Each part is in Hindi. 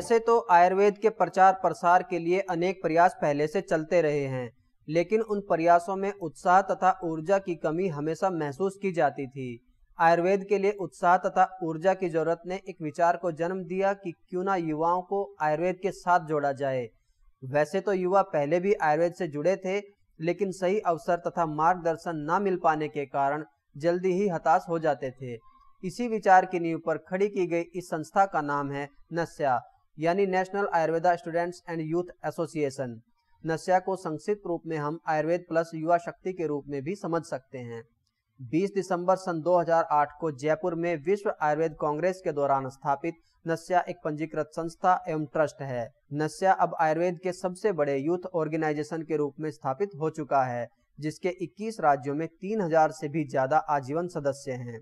वैसे तो आयुर्वेद के प्रचार प्रसार के लिए अनेक प्रयास पहले से चलते रहे हैं, लेकिन उन प्रयासों में उत्साह तथा ऊर्जा की कमी हमेशा महसूस की जाती थी। आयुर्वेद के लिए उत्साह तथा ऊर्जा की जरूरत ने एक विचार को जन्म दिया कि क्यों ना युवाओं को आयुर्वेद के साथ जोड़ा जाए। वैसे तो युवा पहले भी आयुर्वेद से जुड़े थे, लेकिन सही अवसर तथा मार्गदर्शन न मिल पाने के कारण जल्दी ही हताश हो जाते थे। इसी विचार की नींव पर खड़ी की गई इस संस्था का नाम है नस्या, यानी national Ayurveda students and youth association. NASYA को संक्षिप्त रूप में हम आयुर्वेद प्लस युवा शक्ति के रूप में भी समझ सकते हैं। 20 दिसंबर सन 2008 को जयपुर में विश्व आयुर्वेद कांग्रेस के दौरान स्थापित नस्या एक पंजीकृत संस्था एवं ट्रस्ट है। नस्या अब आयुर्वेद के सबसे बड़े यूथ ऑर्गेनाइजेशन के रूप में स्थापित हो चुका है, जिसके 21 राज्यों में 3000 से भी ज्यादा आजीवन सदस्य हैं।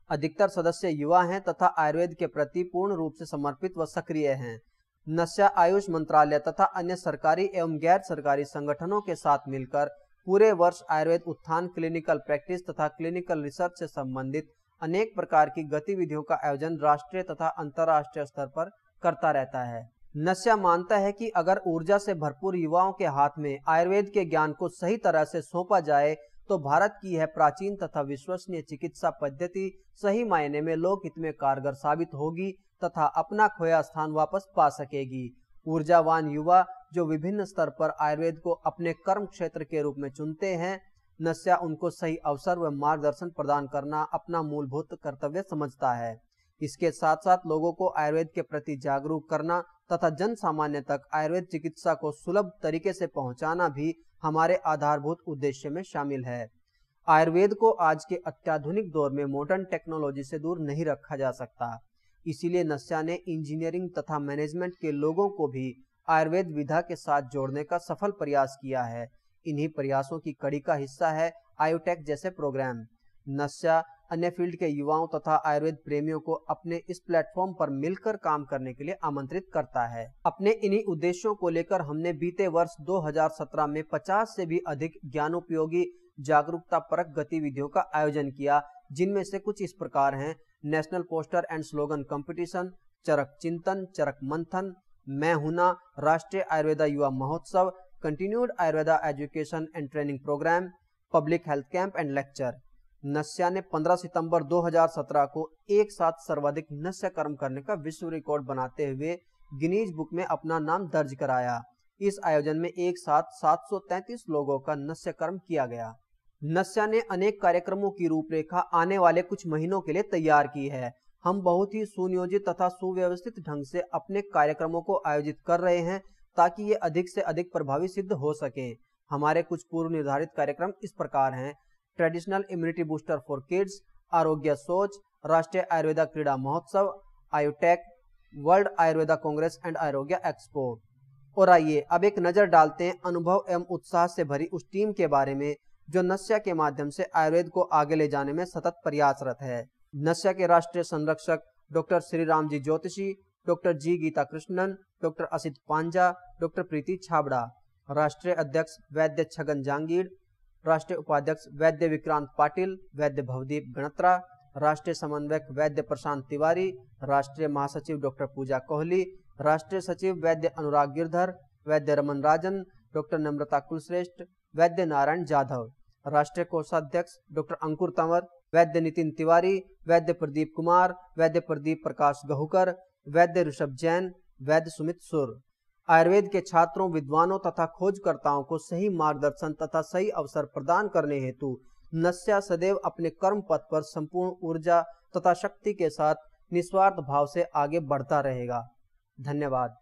अधिकतर सदस्य युवा हैं तथा आयुर्वेद के प्रति पूर्ण रूप से समर्पित व सक्रिय हैं। नस्या आयुष मंत्रालय तथा अन्य सरकारी एवं गैर सरकारी संगठनों के साथ मिलकर पूरे वर्ष आयुर्वेद उत्थान, क्लिनिकल प्रैक्टिस तथा क्लिनिकल रिसर्च से संबंधित अनेक प्रकार की गतिविधियों का आयोजन राष्ट्रीय तथा अंतर्राष्ट्रीय स्तर पर करता रहता है। नस्या मानता है कि अगर ऊर्जा से भरपूर युवाओं के हाथ में आयुर्वेद के ज्ञान को सही तरह से सौंपा जाए तो भारत की यह प्राचीन तथा विश्वसनीय चिकित्सा पद्धति सही मायने में लोकहित में कारगर साबित होगी तथा अपना खोया स्थान वापस पा सकेगी। ऊर्जावान युवा जो विभिन्न स्तर पर आयुर्वेद को अपने कर्म क्षेत्र के रूप में चुनते हैं, नस्या उनको सही अवसर व मार्गदर्शन प्रदान करना अपना मूलभूत कर्तव्य समझता है। इसके साथ साथ लोगों को आयुर्वेद के प्रति जागरूक करना तथा जन सामान्य तक आयुर्वेद चिकित्सा को सुलभ तरीके से पहुंचाना भी हमारे आधारभूत उद्देश्य में शामिल है। आयुर्वेद को आज के अत्याधुनिक दौर में मॉडर्न टेक्नोलॉजी से दूर नहीं रखा जा सकता। इसीलिए नस्या ने इंजीनियरिंग तथा मैनेजमेंट के लोगों को भी आयुर्वेद विधा के साथ जोड़ने का सफल प्रयास किया है। इन्हीं प्रयासों की कड़ी का हिस्सा है आयुटेक जैसे प्रोग्राम। नस्या अन्य फील्ड के युवाओं तथा आयुर्वेद प्रेमियों को अपने इस प्लेटफॉर्म पर मिलकर काम करने के लिए आमंत्रित करता है। अपने इन्हीं उद्देश्यों को लेकर हमने बीते वर्ष 2017 में 50 से भी अधिक ज्ञानोपयोगी जागरूकता परक गतिविधियों का आयोजन किया, जिनमें से कुछ इस प्रकार हैं: national poster and slogan competition, Charak Chintan, Charak Manthan, मैं हूं, राष्ट्रीय आयुर्वेदा युवा महोत्सव, continued Ayurveda education and training programme, public health camp and lecture. NASYA ने 15 सितंबर 2017 को एक साथ सर्वाधिक नस्या कर्म करने का विश्व रिकॉर्ड बनाते हुए गिनीज बुक में अपना नाम दर्ज कराया। इस आयोजन में एक साथ 733 लोगों का नस्या कर्म किया गया। नस्या ने अनेक कार्यक्रमों की रूपरेखा आने वाले कुछ महीनों के लिए तैयार की है। हम बहुत ही सुनियोजित तथा सुव्यवस्थित ढंग से अपने कार्यक्रमों को आयोजित कर रहे हैं ताकि ये अधिक से अधिक प्रभावी सिद्ध हो सके। हमारे कुछ पूर्व निर्धारित कार्यक्रम इस प्रकार हैं: traditional immunity booster for kids, आरोग्य सोच, राष्ट्रीय आयुर्वेदा क्रीड़ा महोत्सव, आयुटेक, वर्ल्ड आयुर्वेदा कांग्रेस एंड आरोग्य एक्सपो। और आइए अब एक नजर डालते हैं अनुभव एवं उत्साह से भरी उस टीम के बारे में जो नस्या के माध्यम से आयुर्वेद को आगे ले जाने में सतत प्रयासरत है। नस्या के राष्ट्रीय संरक्षक डॉक्टर श्रीराम जी ज्योतिषी, डॉक्टर जी गीता कृष्णन, डॉक्टर असित पांजा, डॉक्टर प्रीति छाबड़ा। राष्ट्रीय अध्यक्ष वैद्य छगन जांगीड़, राष्ट्रीय उपाध्यक्ष वैद्य विक्रांत पाटिल, वैद्य भवदीप गणत्रा, राष्ट्रीय समन्वयक वैद्य प्रशांत तिवारी, राष्ट्रीय महासचिव डॉक्टर पूजा कोहली, राष्ट्रीय सचिव वैद्य अनुराग गिरधर, वैद्य रमन राजन, डॉक्टर नम्रता कुलश्रेष्ठ, वैद्य नारायण जाधव, राष्ट्रीय कोषाध्यक्ष डॉक्टर अंकुर तंवर, वैद्य नितिन तिवारी, वैद्य प्रदीप कुमार, वैद्य प्रदीप प्रकाश गहुकर, वैद्य ऋषभ जैन, वैद्य सुमित सुर। आयुर्वेद के छात्रों, विद्वानों तथा खोजकर्ताओं को सही मार्गदर्शन तथा सही अवसर प्रदान करने हेतु नस्या सदैव अपने कर्म पथ पर संपूर्ण ऊर्जा तथा शक्ति के साथ निस्वार्थ भाव से आगे बढ़ता रहेगा। धन्यवाद।